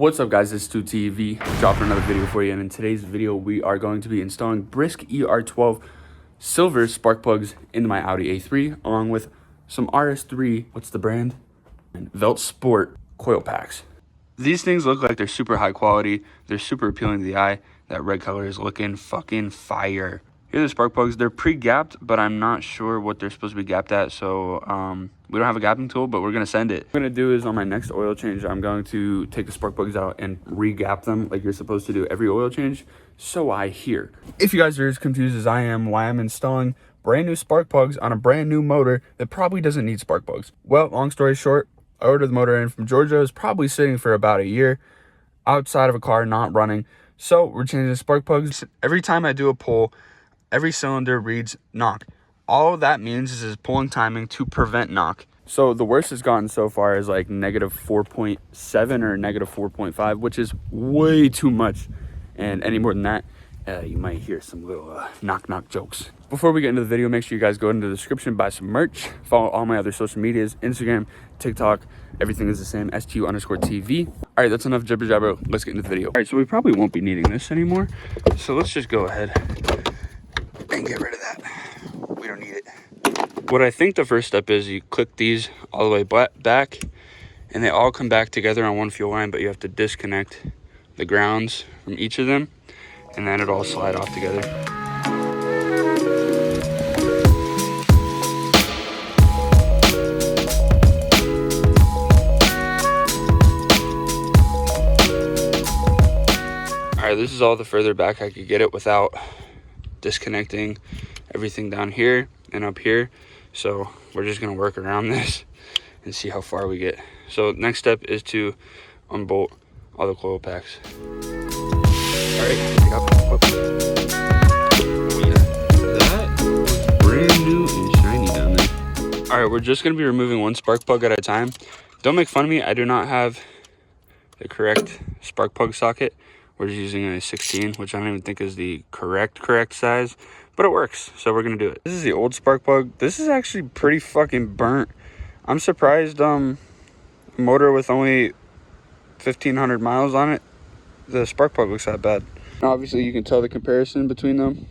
What's up guys, it's 2TV dropping another video for you, and in today's video we are going to be installing brisk ER12 silver spark plugs into my Audi A3 along with some rs3, what's the brand? And Velt Sport coil packs. These things look like they're super high quality, they're super appealing to the eye. That red color is looking fucking fire. Here are the spark plugs. They're pre-gapped, but I'm not sure what they're supposed to be gapped at, so we don't have a gapping tool, but we're gonna send it. What I'm gonna do is on my next oil change, I'm going to take the spark plugs out and re-gap them like you're supposed to do every oil change, so I hear. If you guys are as confused as I am why I'm installing brand new spark plugs on a brand new motor that probably doesn't need spark plugs. Well, long story short, I ordered the motor in from Georgia. It's probably sitting for about a year outside of a car, not running. So we're changing the spark plugs. Every time I do a pull, every cylinder reads knock. All that means is pulling timing to prevent knock. So the worst it's gotten so far is like negative 4.7 or negative 4.5, which is way too much. And any more than that, you might hear some little knock jokes. Before we get into the video, make sure you guys go into the description, buy some merch, follow all my other social medias, Instagram, TikTok, everything is the same, STU_TV. All right, that's enough jibber jabber. Let's get into the video. All right, so we probably won't be needing this anymore. So let's just go ahead and get rid of that. We don't need it. What I think the first step is you click these all the way back and they all come back together on one fuel line, but you have to disconnect the grounds from each of them and then it'll all slide off together. All right, this is all the further back I could get it without disconnecting everything down here and up here. So we're just gonna work around this and see how far we get. So next step is to unbolt all the coil packs. All right, oh yeah, that was brand new and shiny down there. All right, we're just gonna be removing one spark plug at a time. Don't make fun of me, I do not have the correct spark plug socket. We're just using a 16, which I don't even think is the correct size, but it works, so we're gonna do it. This is the old spark plug. This is actually pretty fucking burnt. I'm surprised a motor with only 1,500 miles on it, the spark plug looks that bad. Now, obviously you can tell the comparison between them.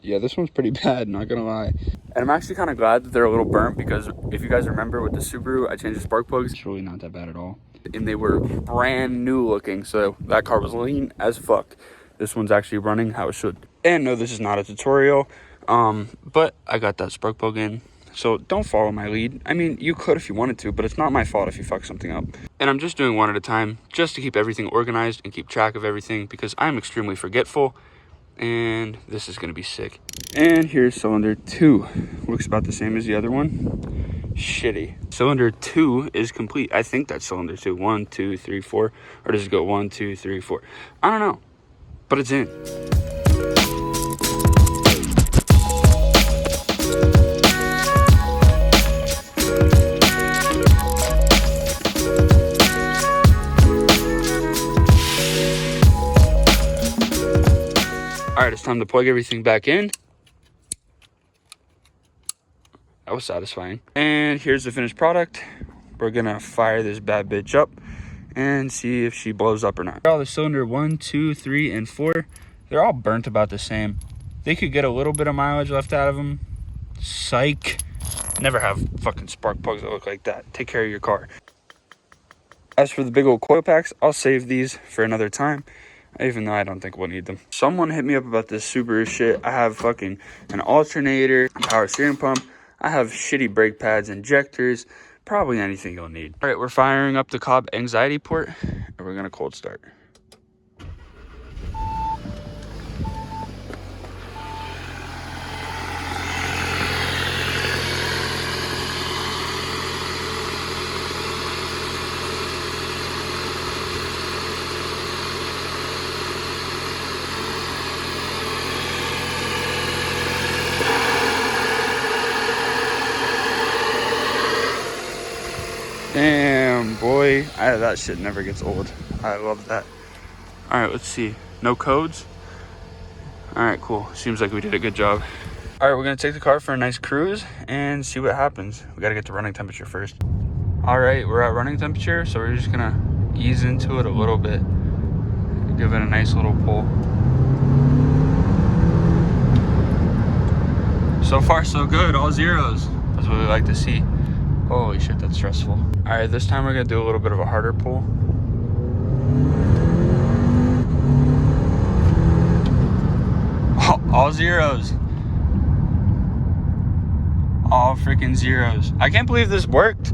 Yeah, this one's pretty bad, not gonna lie. And I'm actually kind of glad that they're a little burnt, because if you guys remember with the Subaru, I changed the spark plugs. It's really not that bad at all. And they were brand new looking, so that car was lean as fuck. This one's actually running how it should. And no, this is not a tutorial, but I got that spark plug in, so don't follow my lead. I mean, you could if you wanted to, but it's not my fault if you fuck something up. And I'm just doing one at a time, just to keep everything organized and keep track of everything, because I'm extremely forgetful, and this is gonna be sick. And here's cylinder 2. Looks about the same as the other one. Shitty. Cylinder 2 is complete. I think that's cylinder 2. 1, 2, 3, 4. Or does it go 1, 2, 3, 4? I don't know. But it's in. All right, it's time to plug everything back in. That was satisfying. And here's the finished product. We're gonna fire this bad bitch up and see if she blows up or not. All the cylinder 1, 2, 3, and 4, they're all burnt about the same. They could get a little bit of mileage left out of them. Psych. Never have fucking spark plugs that look like that. Take care of your car. As for the big old coil packs, I'll save these for another time, even though I don't think we'll need them. Someone hit me up about this Subaru shit. I have fucking an alternator, a power steering pump. I have shitty brake pads, injectors, probably anything you'll need. All right, we're firing up the Cobb anxiety port, and we're gonna cold start. Damn, boy, that shit never gets old. I love that. All right, let's see. No codes? All right, cool. Seems like we did a good job. All right, we're gonna take the car for a nice cruise and see what happens. We gotta get to running temperature first. All right, we're at running temperature, so we're just gonna ease into it a little bit. Give it a nice little pull. So far, so good. All zeros. That's what we like to see. Holy shit, that's stressful. All right, this time we're gonna do a little bit of a harder pull. All zeros. All freaking zeros. I can't believe this worked.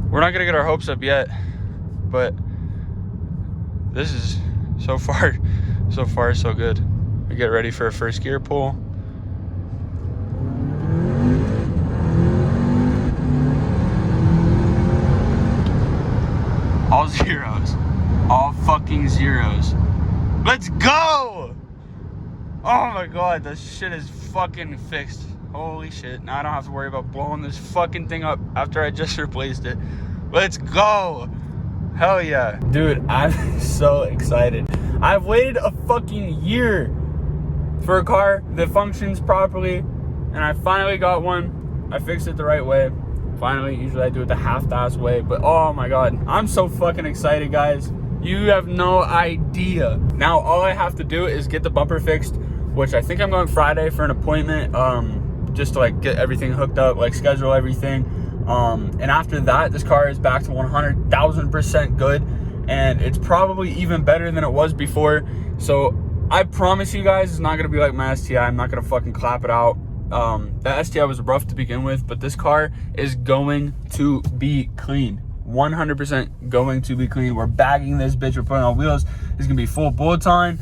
We're not gonna get our hopes up yet, but this is so far so good. We get ready for a first gear pull. All zeros. All fucking zeros. Let's go! Oh my god, this shit is fucking fixed. Holy shit. Now I don't have to worry about blowing this fucking thing up after I just replaced it. Let's go! Hell yeah. Dude, I'm so excited. I've waited a fucking year for a car that functions properly, and I finally got one. I fixed it the right way. Finally, usually I do it the half-ass way, but oh my god, I'm so fucking excited, guys. You have no idea. Now, all I have to do is get the bumper fixed, which I think I'm going Friday for an appointment, just to like get everything hooked up, like schedule everything. And after that, this car is back to 100,000% good, and it's probably even better than it was before. So I promise you guys, it's not gonna be like my STI. I'm not gonna fucking clap it out. That STI was rough to begin with, but this car is going to be clean. 100% going to be clean. We're bagging this bitch. We're putting on wheels. It's gonna be full bolt-on.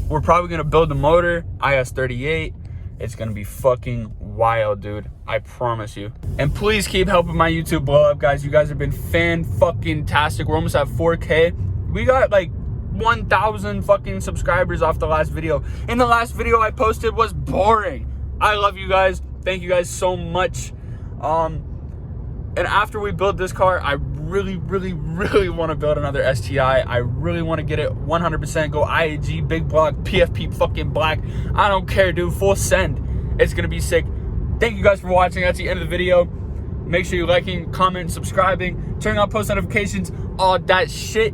We're probably gonna build the motor IS38. It's gonna be fucking wild, dude. I promise you. And please keep helping my YouTube blow up, guys. You guys have been fan-fucking-tastic. We're almost at 4K. We got like 1,000 fucking subscribers off the last video. And the last video I posted was boring. I love you guys. Thank you guys so much. And after we build this car, I really want to build another STI. I really want to get it 100%. Go IAG, big block, PFP fucking black. I don't care, dude. Full send. It's going to be sick. Thank you guys for watching. That's the end of the video. Make sure you're liking, commenting, subscribing, turning on post notifications, all that shit.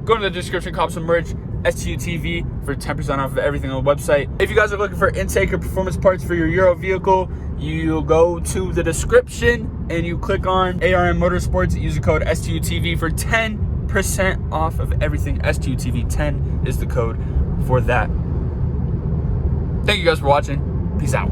Go to the description, cop some merch, STU TV for 10% off of everything on the website. If you guys are looking for intake or performance parts for your Euro vehicle, you go to the description and you click on ARM Motorsports. Use the code STU TV for 10% off of everything. STU TV 10 is the code for that. Thank you guys for watching. Peace out.